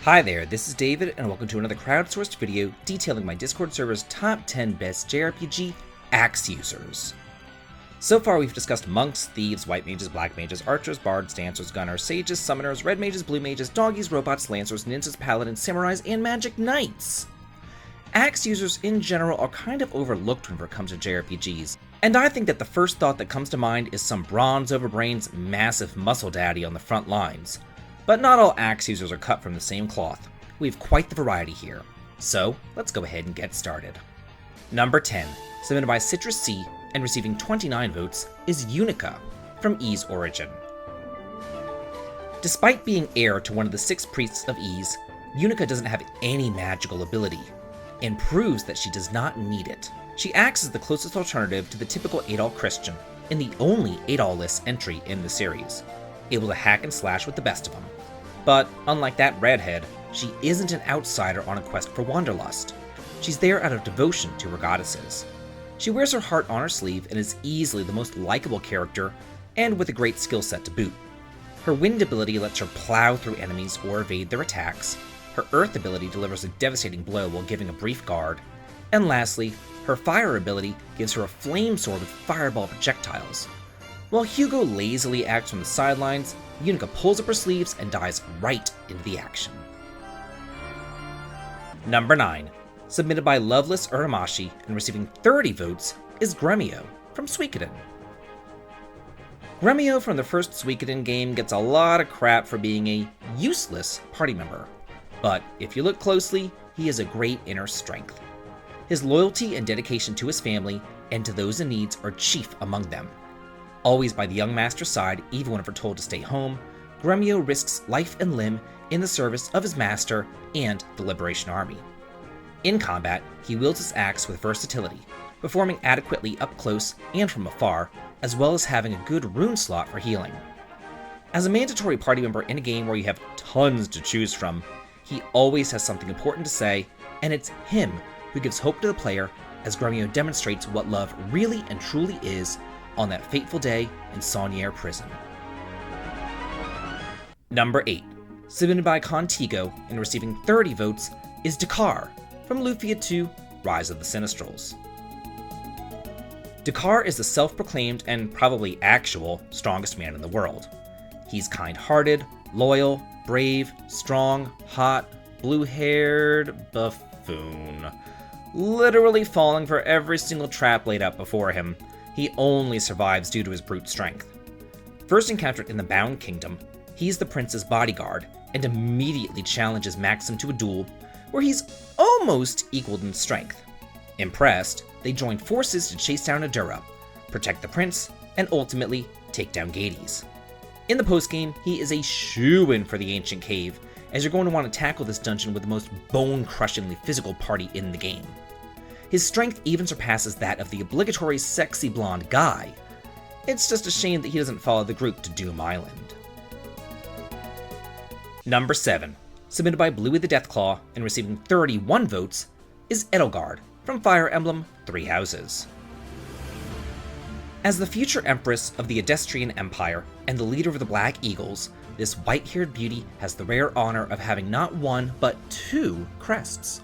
Hi there, this is David, and welcome to another crowdsourced video detailing my Discord server's top 10 best JRPG axe users. So far we've discussed monks, thieves, white mages, black mages, archers, bards, dancers, gunners, sages, summoners, red mages, blue mages, doggies, robots, lancers, ninjas, paladins, samurais, and magic knights. Axe users in general are kind of overlooked when it comes to JRPGs, and I think that the first thought that comes to mind is some bronze over brains massive muscle daddy on the front lines. But not all axe users are cut from the same cloth. We have quite the variety here. So, let's go ahead and get started. Number 10, submitted by Citrus C and receiving 29 votes, is Yunica from E's Origin. Despite being heir to one of the 6 priests of E's, Yunica doesn't have any magical ability, and proves that she does not need it. She acts as the closest alternative to the typical Adol Christian, and the only Adol-less entry in the series, able to hack and slash with the best of them. But, unlike that redhead, she isn't an outsider on a quest for wanderlust. She's there out of devotion to her goddesses. She wears her heart on her sleeve and is easily the most likable character, and with a great skill set to boot. Her wind ability lets her plow through enemies or evade their attacks, her earth ability delivers a devastating blow while giving a brief guard, and lastly, her fire ability gives her a flame sword with fireball projectiles. While Hugo lazily acts from the sidelines, Yunica pulls up her sleeves and dives right into the action. Number 9, submitted by Loveless Uramashi and receiving 30 votes, is Gremio from Suikoden. Gremio from the first Suikoden game gets a lot of crap for being a useless party member, but if you look closely, he has a great inner strength. His loyalty and dedication to his family and to those in need are chief among them. Always by the young master's side, even when told to stay home, Gremio risks life and limb in the service of his master and the Liberation Army. In combat, he wields his axe with versatility, performing adequately up close and from afar, as well as having a good rune slot for healing. As a mandatory party member in a game where you have tons to choose from, he always has something important to say, and it's him who gives hope to the player as Gremio demonstrates what love really and truly is on that fateful day in Sauniere prison. Number 8, submitted by Contigo and receiving 30 votes, is Dekar from Lufia 2, Rise of the Sinistrals. Dekar is the self-proclaimed and probably actual strongest man in the world. He's kind-hearted, loyal, brave, strong, hot, blue-haired buffoon. Literally falling for every single trap laid out before him. He only survives due to his brute strength. First encountered in the Bound Kingdom, he's the prince's bodyguard and immediately challenges Maxim to a duel where he's almost equaled in strength. Impressed, they join forces to chase down Adura, protect the prince, and ultimately take down Gades. In the postgame, he is a shoo-in for the Ancient Cave, as you're going to want to tackle this dungeon with the most bone-crushingly physical party in the game. His strength even surpasses that of the obligatory sexy blonde guy. It's just a shame that he doesn't follow the group to Doom Island. Number 7, submitted by Bluey the Deathclaw and receiving 31 votes, is Edelgard from Fire Emblem Three Houses. As the future empress of the Adestrian Empire and the leader of the Black Eagles, this white-haired beauty has the rare honor of having not one but 2 crests,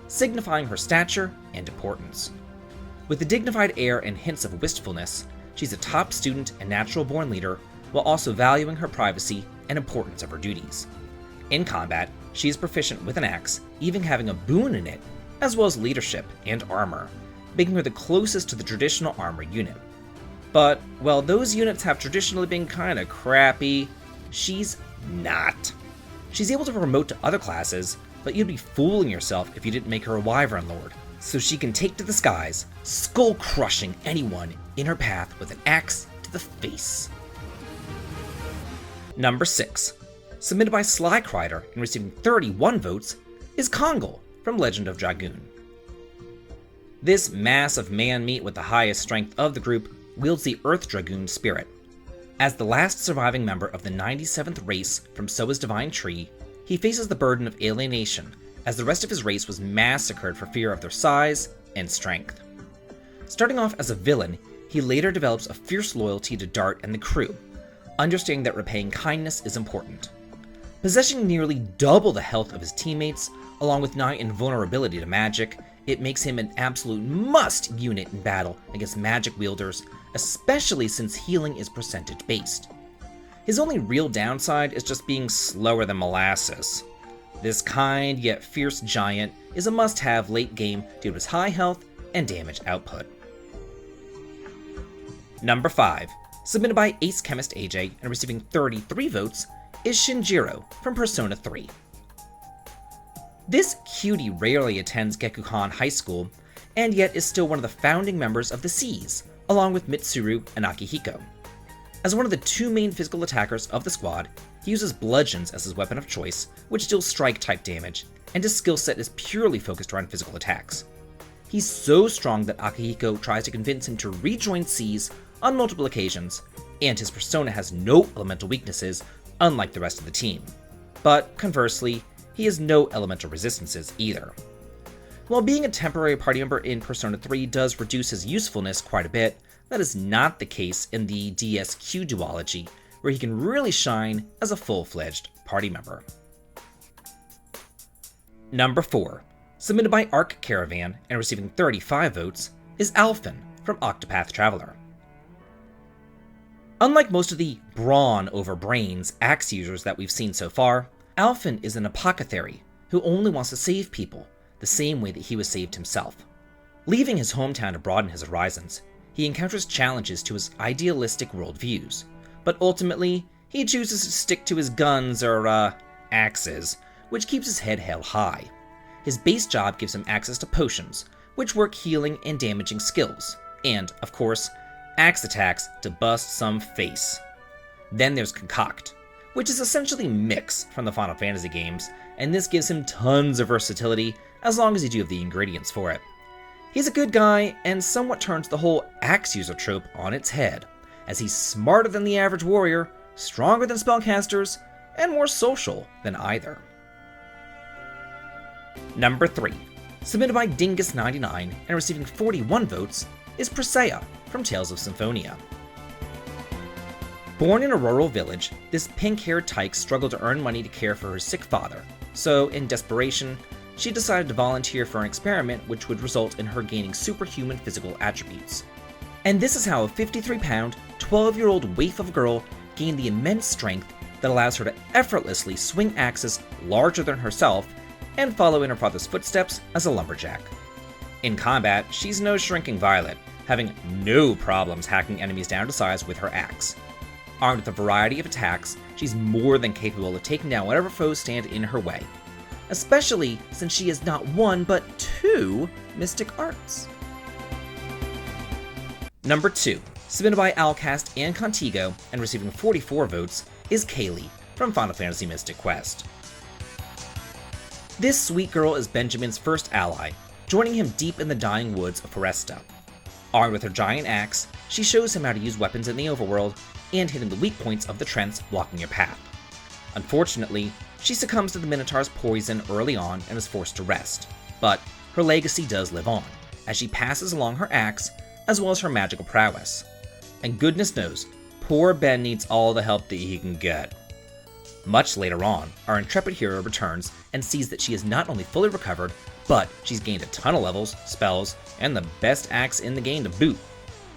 signifying her stature and importance. With a dignified air and hints of wistfulness, she's a top student and natural-born leader, while also valuing her privacy and importance of her duties. In combat, she is proficient with an axe, even having a boon in it, as well as leadership and armor, making her the closest to the traditional armor unit. But while those units have traditionally been kinda crappy, she's not. She's able to promote to other classes, but you'd be fooling yourself if you didn't make her a Wyvern Lord, so she can take to the skies, skull-crushing anyone in her path with an axe to the face. Number 6, submitted by Slycrider and receiving 31 votes, is Kongal from Legend of Dragoon. This massive man-meat with the highest strength of the group wields the Earth Dragoon spirit. As the last surviving member of the 97th race from Soa's Divine Tree, he faces the burden of alienation, as the rest of his race was massacred for fear of their size and strength. Starting off as a villain, he later develops a fierce loyalty to Dart and the crew, understanding that repaying kindness is important. Possessing nearly double the health of his teammates, along with nigh invulnerability to magic, it makes him an absolute must unit in battle against magic wielders, especially since healing is percentage based. His only real downside is just being slower than molasses. This kind yet fierce giant is a must-have late game due to his high health and damage output. Number 5, submitted by Ace Chemist AJ and receiving 33 votes, is Shinjiro from Persona 3. This cutie rarely attends Gekukan High School, and yet is still one of the founding members of the Seas, along with Mitsuru and Akihiko. As one of the two main physical attackers of the squad, he uses bludgeons as his weapon of choice, which deals strike-type damage, and his skill set is purely focused around physical attacks. He's so strong that Akihiko tries to convince him to rejoin Seas on multiple occasions, and his persona has no elemental weaknesses, unlike the rest of the team. But conversely, he has no elemental resistances either. While being a temporary party member in Persona 3 does reduce his usefulness quite a bit, that is not the case in the DSQ duology, where he can really shine as a full-fledged party member. Number 4, submitted by Arc Caravan and receiving 35 votes, is Alfyn from Octopath Traveler. Unlike most of the brawn over brains axe users that we've seen so far, Alfyn is an apothecary who only wants to save people, the same way that he was saved himself. Leaving his hometown to broaden his horizons, he encounters challenges to his idealistic worldviews, but ultimately, he chooses to stick to his guns or, axes, which keeps his head held high. His base job gives him access to potions, which work healing and damaging skills, and, of course, axe attacks to bust some face. Then there's Concoct, which is essentially Mix from the Final Fantasy games, and this gives him tons of versatility as long as you do have the ingredients for it. He's a good guy, and somewhat turns the whole axe user trope on its head, as he's smarter than the average warrior, stronger than spellcasters, and more social than either. Number 3, submitted by Dingus99 and receiving 41 votes, is Presea from Tales of Symphonia. Born in a rural village, this pink-haired tyke struggled to earn money to care for her sick father, so in desperation, she decided to volunteer for an experiment which would result in her gaining superhuman physical attributes. And this is how a 53-pound, 12-year-old waif of a girl gained the immense strength that allows her to effortlessly swing axes larger than herself and follow in her father's footsteps as a lumberjack. In combat, she's no shrinking violet, having no problems hacking enemies down to size with her axe. Armed with a variety of attacks, she's more than capable of taking down whatever foes stand in her way, especially since she has not one but 2 mystic arts. Number 2, submitted by Alcast and Contigo and receiving 44 votes, is Kaylee from Final Fantasy Mystic Quest. This sweet girl is Benjamin's first ally, joining him deep in the dying woods of Foresta. Armed with her giant axe, she shows him how to use weapons in the overworld and hitting the weak points of the Trents blocking your path. Unfortunately, she succumbs to the Minotaur's poison early on and is forced to rest, but her legacy does live on, as she passes along her axe as well as her magical prowess. And goodness knows, poor Ben needs all the help that he can get. Much later on, our intrepid hero returns and sees that she is not only fully recovered, but she's gained a ton of levels, spells, and the best axe in the game to boot.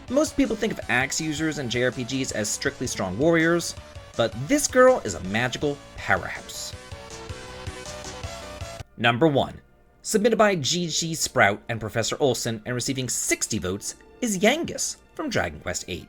Most people think of axe users in JRPGs as strictly strong warriors, but this girl is a magical powerhouse. Number 1, submitted by GG Sprout and Professor Olsen and receiving 60 votes, is Yangus from Dragon Quest VIII.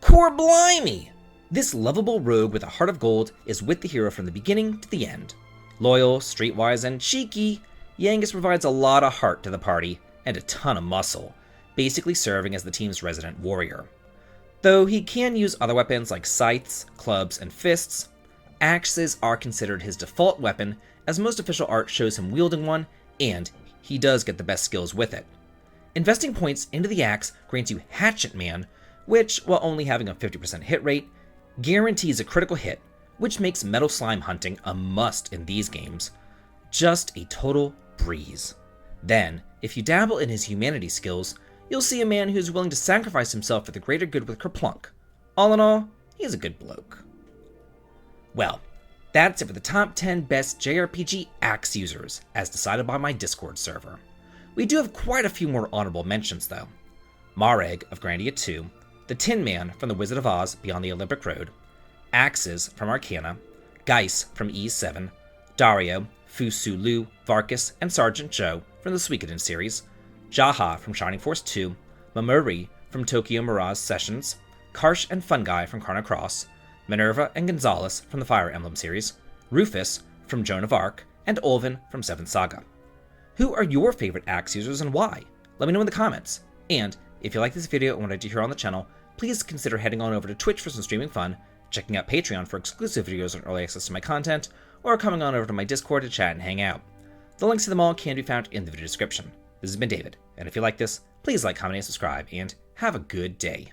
Core blimey! This lovable rogue with a heart of gold is with the hero from the beginning to the end. Loyal, streetwise, and cheeky, Yangus provides a lot of heart to the party and a ton of muscle, basically serving as the team's resident warrior. Though he can use other weapons like scythes, clubs, and fists, axes are considered his default weapon, as most official art shows him wielding one, and he does get the best skills with it. Investing points into the axe grants you Hatchet Man, which, while only having a 50% hit rate, guarantees a critical hit, which makes metal slime hunting a must in these games. Just a total breeze. Then, if you dabble in his humanity skills, you'll see a man who's willing to sacrifice himself for the greater good with Kerplunk. All in all, he's a good bloke. Well, That's it for the top 10 best JRPG axe users, as decided by my Discord server. We do have quite a few more honorable mentions though. Mareg of Grandia 2, the Tin Man from The Wizard of Oz Beyond the Olympic Road, Axes from Arcana, Geis from E7, Dario, Fusu Lu, Varkas, and Sergeant Joe from the Suikoden series, Jaha from Shining Force 2, Mamuri from Tokyo Mirage Sessions, Karsh and Fungi from Chrono Cross, Minerva and Gonzalez from the Fire Emblem series, Rufus from Joan of Arc, and Olvin from Seventh Saga. Who are your favorite axe users and why? Let me know in the comments. And if you like this video and wanted to hear on the channel, please consider heading on over to Twitch for some streaming fun, checking out Patreon for exclusive videos and early access to my content, or coming on over to my Discord to chat and hang out. The links to them all can be found in the video description. This has been David, and if you like this, please like, comment, and subscribe, and have a good day.